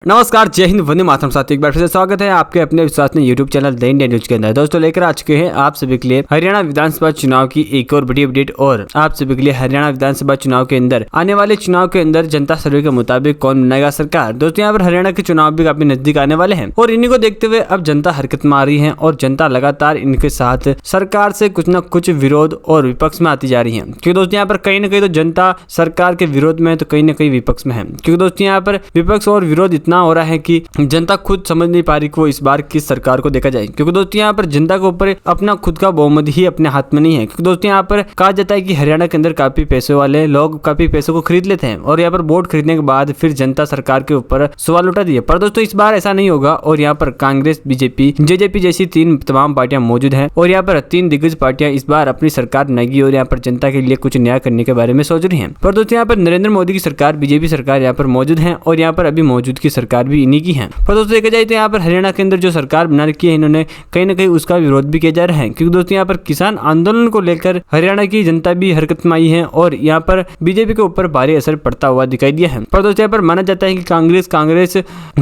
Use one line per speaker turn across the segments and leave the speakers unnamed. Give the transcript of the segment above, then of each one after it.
नमस्कार, जय हिंद, वंदे मातरम साथियों। एक बार फिर से स्वागत है आपके अपने विश्वसनीय YouTube channel the Indian news के अंदर। दोस्तों लेकर आ चुके हैं आप सभी के लिए हरियाणा विधानसभा चुनाव की एक और बड़ी अपडेट और आप सभी के लिए हरियाणा विधानसभा चुनाव के अंदर आने वाले चुनाव के अंदर जनता सर्वे के मुताबिक कौन बनाएगा सरकार। दोस्तों यहाँ पर हरियाणा के चुनाव भी काफी नजदीक आने वाले हैं और इन्हीं को देखते हुए अब जनता हरकत में आ रही है और जनता लगातार इनके साथ सरकार से कुछ न कुछ विरोध और विपक्ष में आती जा रही है। क्योंकि दोस्तों यहाँ पर कहीं ना कहीं तो जनता सरकार के विरोध में तो कहीं ना कहीं विपक्ष में है। क्योंकि दोस्तों यहाँ पर विपक्ष और विरोध इतना हो रहा है कि जनता खुद समझ नहीं पा रही कि वो इस बार किस सरकार को देखा जाए। क्योंकि दोस्तों यहाँ पर जनता के ऊपर अपना खुद का बहुमत ही अपने हाथ में नहीं है। क्योंकि दोस्तों यहाँ पर कहा जाता है कि हरियाणा के अंदर काफी पैसे वाले लोग काफी पैसों को खरीद लेते हैं और यहाँ पर वोट खरीदने के बाद फिर जनता सरकार के ऊपर सवाल उठाती है। पर दोस्तों इस बार ऐसा नहीं होगा और यहाँ पर कांग्रेस, बीजेपी, जेजेपी जैसी तीन तमाम पार्टियां मौजूद हैं और यहाँ पर तीन दिग्गज पार्टियां इस बार अपनी सरकार बनाएगी और यहाँ पर जनता के लिए कुछ नया करने के बारे में सोच रही है। पर दोस्तों यहाँ पर नरेंद्र मोदी की सरकार, बीजेपी सरकार यहाँ पर मौजूद है और यहाँ पर अभी मौजूद की सरकार भी इन्हीं की है। पर दोस्तों देखा जाए तो यहाँ पर हरियाणा के अंदर जो सरकार बना रखी है इन्होंने कहीं ना कहीं उसका विरोध भी किया जा रहा है। क्योंकि दोस्तों यहाँ पर किसान आंदोलन को लेकर हरियाणा की जनता भी हरकत में आई है और यहाँ पर बीजेपी के ऊपर भारी असर पड़ता हुआ दिखाई दिया है। पर दोस्तों यहाँ पर माना जाता है कि कांग्रेस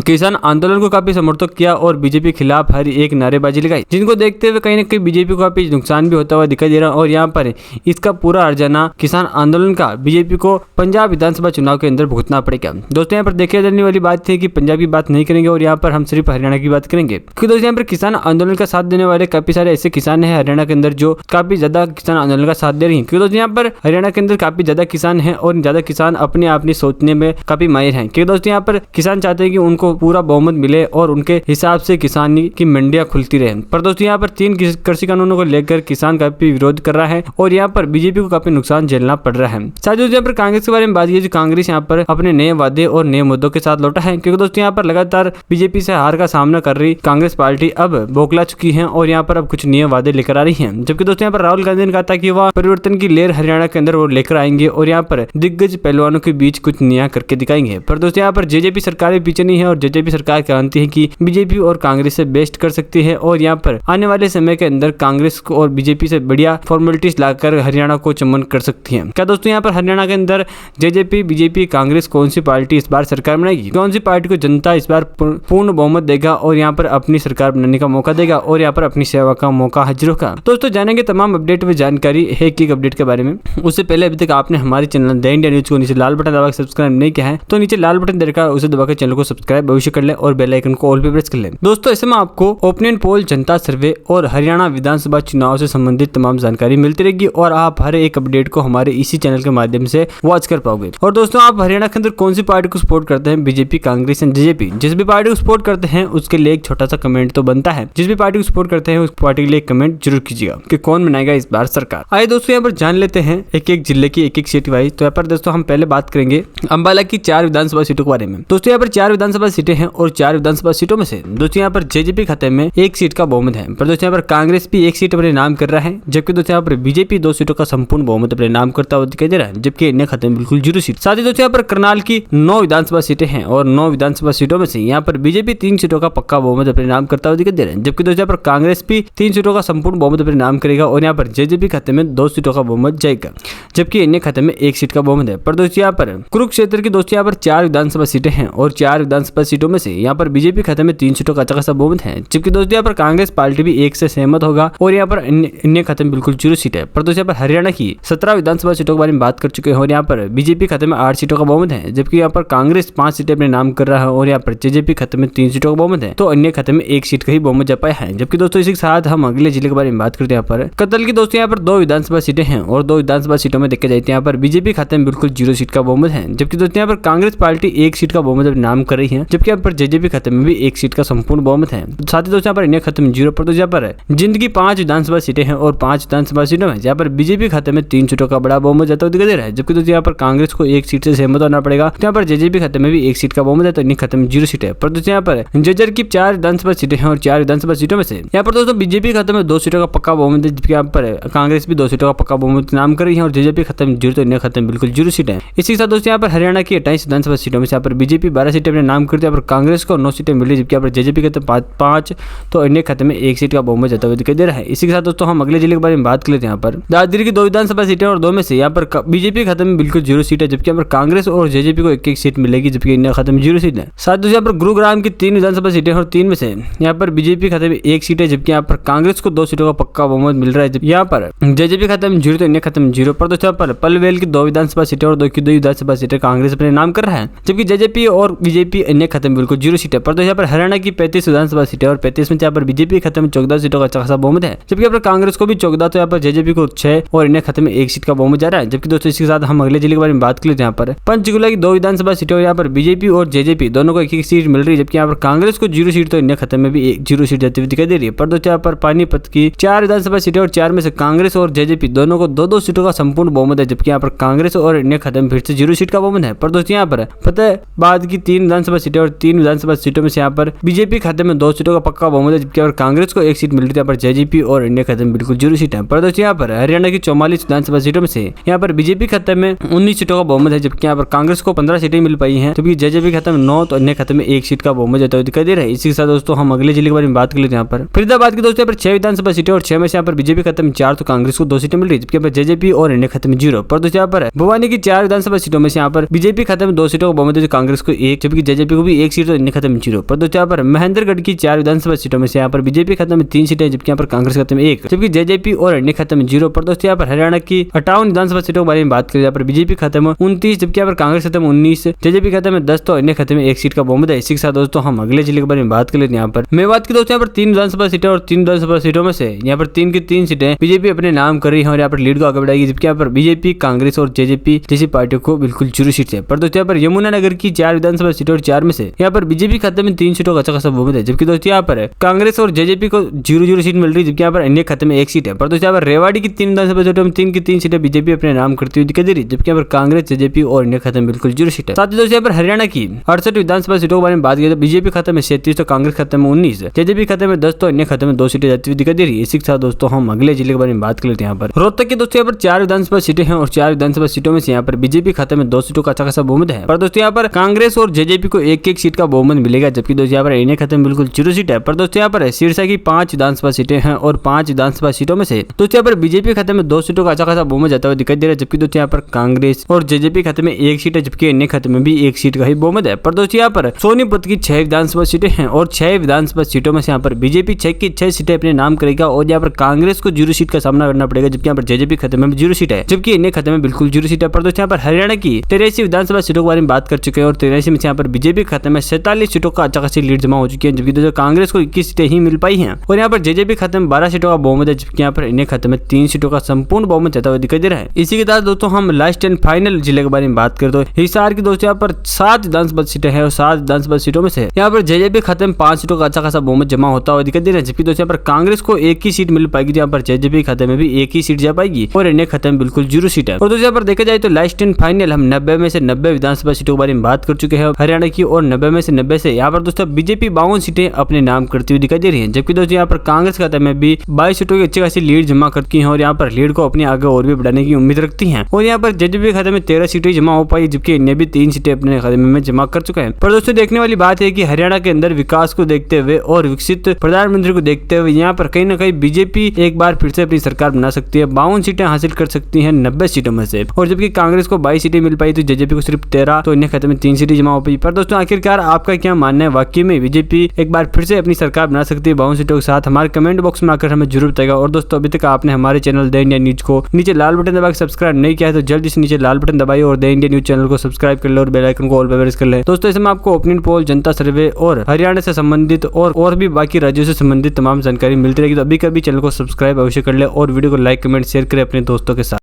किसान आंदोलन को काफी समर्थन किया और बीजेपी खिलाफ हर एक नारेबाजी लगाई, जिनको देखते हुए कहीं ना कहीं बीजेपी को काफी नुकसान भी होता हुआ दिखाई दे रहा है। और यहाँ पर इसका पूरा हर्जाना किसान आंदोलन का बीजेपी को पंजाब विधानसभा चुनाव के अंदर भुगतना पड़ेगा। दोस्तों यहाँ पर देखी जाने वाली बात है कि पंजाब की बात नहीं करेंगे और यहाँ पर हम सिर्फ हरियाणा की बात करेंगे। क्योंकि दोस्तों यहाँ पर किसान आंदोलन का साथ देने वाले काफी सारे ऐसे किसान हैं हरियाणा के अंदर जो काफी ज्यादा किसान आंदोलन का साथ दे रही हैं। क्योंकि दोस्तों यहाँ पर हरियाणा के अंदर काफी ज्यादा किसान हैं और ज्यादा किसान अपने आप सोचने में काफी माहिर हैं। क्योंकि दोस्तों यहाँ पर किसान चाहते हैं कि उनको पूरा बहुमत मिले और उनके हिसाब से किसानी की मंडियां खुलती रहे। पर दोस्तों यहाँ पर तीन कृषि कानूनों को लेकर किसान काफी विरोध कर रहा है और यहाँ पर बीजेपी को काफी नुकसान झेलना पड़ रहा है। साथ ही यहाँ पर कांग्रेस के बारे में बात की, कांग्रेस यहाँ पर अपने नए वादे और नए मुद्दों के साथ लौटा है। क्योंकि दोस्तों यहाँ पर लगातार बीजेपी से हार का सामना कर रही कांग्रेस पार्टी अब बौखला चुकी है और यहाँ पर अब कुछ नए वादे लेकर आ रही है। जबकि दोस्तों यहाँ पर राहुल गांधी ने कहा था कि वह परिवर्तन की लहर हरियाणा के अंदर वो लेकर आएंगे और यहाँ पर दिग्गज पहलवानों के बीच कुछ नया करके दिखाएंगे। पर दोस्तों यहाँ पर जेजेपी सरकार भी पीछे नहीं है और जेजेपी सरकार जानती है कि बीजेपी और कांग्रेस से बेस्ट कर सकती है और यहाँ पर आने वाले समय के अंदर कांग्रेस को और बीजेपी से बढ़िया फॉर्मेलिटीज लाकर हरियाणा को चमन कर सकती है। क्या दोस्तों यहाँ पर हरियाणा के अंदर जेजेपी, बीजेपी, कांग्रेस कौन सी पार्टी इस बार सरकार बनाएगी? कौन सी पार्टी को जनता इस बार पूर्ण बहुमत देगा और यहाँ पर अपनी सरकार बनाने का मौका देगा और यहाँ पर अपनी सेवा का मौका हाजिर होगा? दोस्तों जानेंगे तमाम अपडेट व जानकारी है एक अपडेट के बारे में। उससे पहले अभी तक आपने हमारे चैनल द इंडियन न्यूज को नीचे लाल बटन दबाकर सब्सक्राइब नहीं किया है तो नीचे लाल बटन देखा उसे दबाकर चैनल को सब्सक्राइब अवश्य कर ले और बेल आइकन को ऑल पे प्रेस कर ले। दोस्तों ऐसे में आपको ओपिनियन पोल, जनता सर्वे और हरियाणा विधानसभा चुनाव से संबंधित तमाम जानकारी मिलती रहेगी और आप हर एक अपडेट को हमारे इसी चैनल के माध्यम से वॉच कर पाओगे। और दोस्तों आप हरियाणा के अंदर कौन सी पार्टी को सपोर्ट करते हैं? बीजेपी, कांग्रेस या जेजेपी? जिस भी पार्टी को सपोर्ट करते हैं उसके लिए एक छोटा सा कमेंट तो बनता है। जिस भी पार्टी को सपोर्ट करते हैं उस पार्टी के लिए कमेंट जरूर कीजिएगा कि कौन बनाएगा इस बार सरकार। आइए दोस्तों यहाँ पर जान लेते हैं एक एक जिले की एक एक सीट वाइज। तो यहाँ पर दोस्तों हम पहले बात करेंगे अंबाला की 4 विधानसभा सीटों के बारे में। दोस्तों यहाँ पर 4 विधानसभा सीटें हैं और 4 विधानसभा सीटों में से दोस्तों यहाँ पर जेजेपी खाते में 1 सीट का बहुमत है। पर दोस्तों यहाँ पर कांग्रेस भी 1 सीट अपने नाम कर रहा है, जबकि दोस्तों यहाँ पर बीजेपी 2 सीटों का संपूर्ण बहुमत अपने नाम करता हुआ दिखाई दे रहा है, जबकि अन्य खाते में बिल्कुल 0 सीट। साथ ही दोस्तों यहाँ पर करनाल की 9 विधानसभा सीटें हैं और 9 विधानसभा सीटों में से यहाँ पर बीजेपी 3 सीटों का पक्का बहुमत अपने नाम करता हुआ दिखाई दे रहा है, जबकि दोस्तों यहाँ पर कांग्रेस भी 3 सीटों का संपूर्ण बहुमत अपने नाम करेगा और यहाँ पर जेजेपी खाते में 2 सीटों का बहुमत जाएगा, जबकि अन्य खाते में 1 सीट का बहुमत है। पर दोस्तों यहाँ पर कुरुक्षेत्र की दोस्तों यहाँ पर 4 विधानसभा सीटें हैं और 4 विधानसभा सीटों में से यहाँ पर बीजेपी खाते में 3 सीटों का अच्छा खासा बहुमत है, जबकि दोस्तों यहाँ पर कांग्रेस पार्टी भी 1 से सहमत होगा और यहाँ पर अन्य खाते में बिल्कुल 0 सीट है। पर दोस्तों यहाँ पर हरियाणा की 17 विधानसभा सीटों के बारे में बात कर चुके हैं और यहाँ पर बीजेपी खाते में 8 सीटों का बहुमत है, जबकि यहाँ पर कांग्रेस 5 सीटें अपने नाम कर रहा है और यहाँ पर जेजेपी खाते में 3 सीटों का बहुमत है, तो अन्य खाते में 1 सीट का ही बहुमत जा पाया है। जबकि दोस्तों इसी के साथ हम अगले जिले के बारे में बात करते हैं। यहाँ पर कतल की दोस्तों यहाँ पर 2 विधानसभा सीटें हैं और 2 विधानसभा सीटों में देखा जाए तो यहाँ पर बीजेपी खाते में बिल्कुल 0 सीट का बहुमत है, जबकि दोस्तों यहाँ पर कांग्रेस पार्टी 1 सीट का बहुमत नाम कर रही है, जबकि यहाँ पर जेजेपी खाते में भी 1 सीट का संपूर्ण बहुमत है। साथ ही दोस्तों यहाँ पर अन्य खाते में 0। पर दोस्तों यहाँ पर जिंदगी 5 विधानसभा सीटें हैं और 5 विधानसभा सीटों में जहाँ पर बीजेपी खाते में 3 सीटों का बड़ा बहुमत जाता हुआ दिखाई दे रहा है, जबकि दोस्तों यहाँ पर कांग्रेस को 1 सीट से सहमत होना पड़ेगा, तो यहाँ पर जेजेपी खाते में भी 1 सीट का बहुमत है, तो अन्य खाते में 0 सीट है। पर दोस्तों यहाँ पर जजर की 4 विधानसभा सीटें हैं और 4 विधानसभा सीटों में से यहाँ पर दोस्तों बीजेपी खाते में 2 सीटों का पक्का बहुमत है, जबकि यहाँ पर कांग्रेस भी 2 सीटों का पक्का बहुमत नाम कर रही है और जेजेपी खाते में 0, तो अन्य खाते में बिल्कुल 0 सीट है। इसी के साथ दोस्तों यहाँ पर हरियाणा की 28 विधानसभा सीटों में से यहाँ पर बीजेपी 12 सीटें अपने नाम करते हैं, यहाँ पर कांग्रेस को 9 सीटें मिली, जबकि यहाँ पर जेजेपी खाते में 5, तो अन्य खाते में 1 सीट का बहुमत जाता हुआ दिखाई दे रहा है। इसी के साथ दोस्तों हम अगले जिले के बारे में बात कर लेते हैं। यहाँ पर दादरी की 2 विधानसभा सीटें और 2 में से यहाँ पर बीजेपी खाते में बिल्कुल 0 सीट है, जबकि यहाँ पर कांग्रेस और जेजेपी को 1-1 सीट मिलेगी, जबकि अन्य खाते में 0 सीट सीट है। साथ ही यहाँ पर गुरुग्राम की 3 विधानसभा सीटें और 3 में से यहाँ पर बीजेपी खाते में 1 सीट है, जबकि यहाँ पर कांग्रेस को 2 सीटों का पक्का बहुमत मिल रहा है। जब यहाँ पर जेजेपी खाते में 0 तो इन्हें खाते में 0। पर दोस्तों यहाँ पर पलवेल की 2 विधानसभा सीटें और 2 की 2 विधानसभा सीटें कांग्रेस अपने नाम कर रहा है, जबकि जेजेपी और बीजेपी अन्य खाते में बिल्कुल 0 सीट है। पर दोस्तों यहाँ पर हरियाणा की 35 विधानसभा सीटें और 35 में यहाँ पर बीजेपी खाते में 14 सीटों का अच्छा खासा बहुमत है, जबकि यहाँ पर कांग्रेस को भी 14 तो यहाँ पर जेजेपी को 6 और इन्हें खाते में 1 सीट का बहुमत जा रहा है। जबकि दोस्तों इसके साथ हम अगले जिले के बारे में बात कर लेते हैं। यहाँ पर पंचकुला की 2 विधानसभा सीटें और यहाँ पर बीजेपी और जेजेपी दोनों को 1-1 सीट मिल रही है, जबकि यहाँ पर कांग्रेस को 0 सीट तो इन्हें खाते में भी 0 सीट जाती हुई दिखाई दे रही है। पर दोस्तों यहाँ पर पानीपत की 4 विधानसभा सीटें और 4 में से कांग्रेस और जेजेपी दोनों को 2-2 सीटों का संपूर्ण बहुमत है, जबकि यहाँ पर कांग्रेस और इन्हें खाते में फिर से 0 सीट का बहुमत है। पर दोस्तों यहाँ पर फतेहाबाद की 3 विधानसभा सीटें और 3 विधानसभा सीटों में से यहाँ पर बीजेपी खाते में 2 सीटों का पक्का बहुमत है, जबकि यहाँ पर कांग्रेस को 1 सीट मिल रही है। यहाँ पर जेजेपी और इंडिया खाते में बिल्कुल 0 सीट है। पर दोस्तों यहाँ पर हरियाणा की 44 विधानसभा सीटों में से यहाँ पर बीजेपी खाते में 19 सीटों का बहुमत है, जबकि यहाँ पर कांग्रेस को 15 सीटें मिल पाई हैं, जबकि जेजेपी खाते में 9 तो अन्य खाते में 1 सीट का बहुमत जाता हुआ दिखाई दे रहा है। इसी के साथ दोस्तों हम अगले जिले के बारे में बात कर लेते हैं। यहाँ पर फरीदाबाद की दोस्तों यहाँ पर 6 विधानसभा सीटें और 6 में से यहाँ पर बीजेपी खाते में 4 तो कांग्रेस को 2 सीटें मिल रही है, जबकि यहाँ पर जेजेपी और इंडिया खाते में 0। पर दोस्तों यहाँ पर भवानी की 4 विधानसभा सीटों में से यहाँ पर बीजेपी खाते में 2 सीटों का बहुमत है, कांग्रेस को 1, जबकि जेजेपी को भी 1 सीट तो इंडिया खाते में 0। पर दोस्तों यहाँ पर महेंद्रगढ़ की 4 विधानसभा सीटों में से यहाँ पर बीजेपी खाते में 3 सीटें, जबकि यहाँ पर कांग्रेस खाते में 1, जबकि जेजेपी और इंडिया खाते में 0। पर दोस्तों यहाँ पर हरियाणा की 58 विधानसभा सीटों के बारे में बात करें, यहाँ पर बीजेपी खाते में 29, जबकि यहाँ पर कांग्रेस खाते में 19, जेजेपी खाते में 10 तो इंडिया खाते में 1 सीट का बहुमत है। इसी के साथ दोस्तों हम अगले जिले के बारे में बात कर लेते हैं। यहाँ पर मेवात की दोस्तों यहाँ पर 3 विधानसभा सीटें और 3 विधानसभा सीटों में से यहाँ पर 3 की 3 सीटें बीजेपी अपने नाम कर रही है और यहाँ पर लीड को आगे बढ़ाएगी, जबकि यहाँ पर बीजेपी, कांग्रेस और जेजेपी जैसी पार्टियों को बिल्कुल 0 सीट है। पर दोस्तों यहाँ पर यमुनानगर की 4 विधानसभा सीटें और 4 में से यहाँ पर बीजेपी खाते में 3 सीटों का अच्छा खासा बहुमत है, जबकि दोस्तों यहाँ पर कांग्रेस और जेजेपी को 0-0 सीट मिल रही है, जबकि यहाँ पर अन्य खाते में 1 सीट है। पर दोस्तों यहाँ पर रेवाड़ी की 3 विधानसभा सीटों में 3 की 3 सीटें बीजेपी अपने नाम करती हुई दिखाई दे रही है, जबकि यहाँ पर कांग्रेस, जेजेपी और इंडिया खाते में बिल्कुल 0 सीट है। साथ ही दोस्तों यहाँ पर हरियाणा की 68 विधानसभा सीटों के बारे में बात की तो बीजेपी खाते में 37 तो कांग्रेस खाते में 19, जेजेपी खाते में 10 तो अन्य खाते में 2 सीटें जाती हुई दिखाई दे रही है। इसी के साथ दोस्तों हम अगले जिले के बारे में बात कर लेते हैं। यहाँ पर रोहतक के दोस्तों यहाँ पर 4 विधानसभा सीटें हैं और 4 विधानसभा सीटों में से यहाँ पर बीजेपी खाते में 2 सीटों का अच्छा खासा बहुमत है। पर दोस्तों यहाँ पर कांग्रेस और जेजेपी को 1-1 सीट का बहुमत मिलेगा, जबकि दोस्तों यहाँ पर इंडिया खाते में बिल्कुल 0 सीट है। पर दोस्तों यहाँ पर सिरसा की 5 विधानसभा सीटें हैं और 5 विधानसभा सीटों में से दोस्तों यहाँ पर बीजेपी खाते में 2 सीटों का अच्छा खासा बहुमत जाता हुआ दिखाई दे रहा है, जबकि दोस्तों यहाँ पर कांग्रेस और जेजेपी खाते में 1 सीट है, जबकि अन्य खाते में भी 1 सीट का ही बहुमत है। पर दोस्तों यहाँ पर सोनीपत की 6 विधानसभा सीटें हैं और 6 विधानसभा सीटों में से यहाँ पर बीजेपी 6 की 6 सीटें अपने नाम करेगा और यहाँ पर कांग्रेस को 0 सीट का सामना करना पड़ेगा, जबकि यहाँ पर जेजेपी खाते में 0 सीट है, जबकि अन्य खाते में बिल्कुल 0 सीट है। पर दोस्तों यहाँ पर हरियाणा की 83 विधानसभा सीटों के बारे में बात कर चुके हैं और 83 में से यहाँ पर बीजेपी खाते में 47 सीटों का अच्छा खासी लीड जमा हो चुकी है, जबकि दोस्तों कांग्रेस को 21 सीटें ही मिल पाई हैं और यहाँ पर जेजेपी खाते में 12 सीटों का बहुमत है, जबकि यहाँ पर अन्य खाते में 3 सीटों का संपूर्ण बहुमत जाता हुआ दिखाई दे रहा है। इसी के साथ दोस्तों हम लास्ट एंड फाइनल जिले के बारे में बात करें तो हिसार की दोस्तों यहाँ पर 7 विधानसभा सीटें हैं और 7 विधानसभा सीटों में से यहाँ पर जेजेपी खाते में 5 सीटों का अच्छा खासा बहुमत जमा होता हुआ दिखाई दे रहा है, जबकि दोस्तों यहाँ पर कांग्रेस को 1 ही सीट मिल पाएगी, यहाँ पर जेजेपी खाते में भी 1 ही सीट जा पाएगी और अन्य खाते में बिल्कुल 0 सीट है। और दोस्तों यहाँ पर देखा जाए तो लास्ट एंड फाइनल हम 90 में से 90 विधानसभा सीटों के बारे में बात कर चुके हैं हरियाणा की और 90 में से 90 से यहाँ पर दोस्तों बीजेपी 52 सीटें अपने नाम करती हुई दिखाई दे रही है, जबकि दोस्तों यहाँ पर कांग्रेस खाते में भी 22 सीटों की अच्छी खासी लीड जमा करती है और यहाँ पर लीड को अपने आगे और भी बढ़ाने की उम्मीद रखती है और यहाँ पर जेजेपी खाते में 13 सीटें जमा हो पाई, जबकि अन्य भी 3 सीटें अपने खाते में जमा कर चुके हैं। पर दोस्तों देखने वाली बात है कि हरियाणा के अंदर विकास को देखते हुए और विकसित प्रधानमंत्री को देखते हुए यहाँ पर कहीं ना कहीं बीजेपी एक बार फिर से अपनी सरकार बना सकती है, 52 सीटें हासिल कर सकती है 90 सीटों में से, और जबकि कांग्रेस को 22 सीटें मिल पाई तो जेजेपी को सिर्फ 13 तो इन्हें खाते में 3 सीटें जमा हो पाई। पर दोस्तों आखिरकार आपका क्या मानना है, वाकई में बीजेपी एक बार फिर से अपनी सरकार बना सकती है 52 सीटों के साथ? हमारे कमेंट बॉक्स में आकर हमें जरूर बताएगा। और दोस्तों अभी तक आपने हमारे चैनल द इंडिया न्यूज को नीचे लाल बटन दबा के सब्सक्राइब नहीं किया है तो जल्दी से नीचे लाल बटन दबाइए और द इंडिया न्यूज चैनल को सब्सक्राइब कर ले और बेल आइकन को ऑल पे प्रेस कर ले। दोस्तों इसमें आपको ओपिनियन पोल, जनता सर्वे और हरियाणा से संबंधित और भी बाकी राज्यों से संबंधित तमाम जानकारी मिलती रहेगी। तो अभी कभी चैनल को सब्सक्राइब अवश्य कर ले और वीडियो को लाइक, कमेंट, शेयर करें अपने दोस्तों के साथ।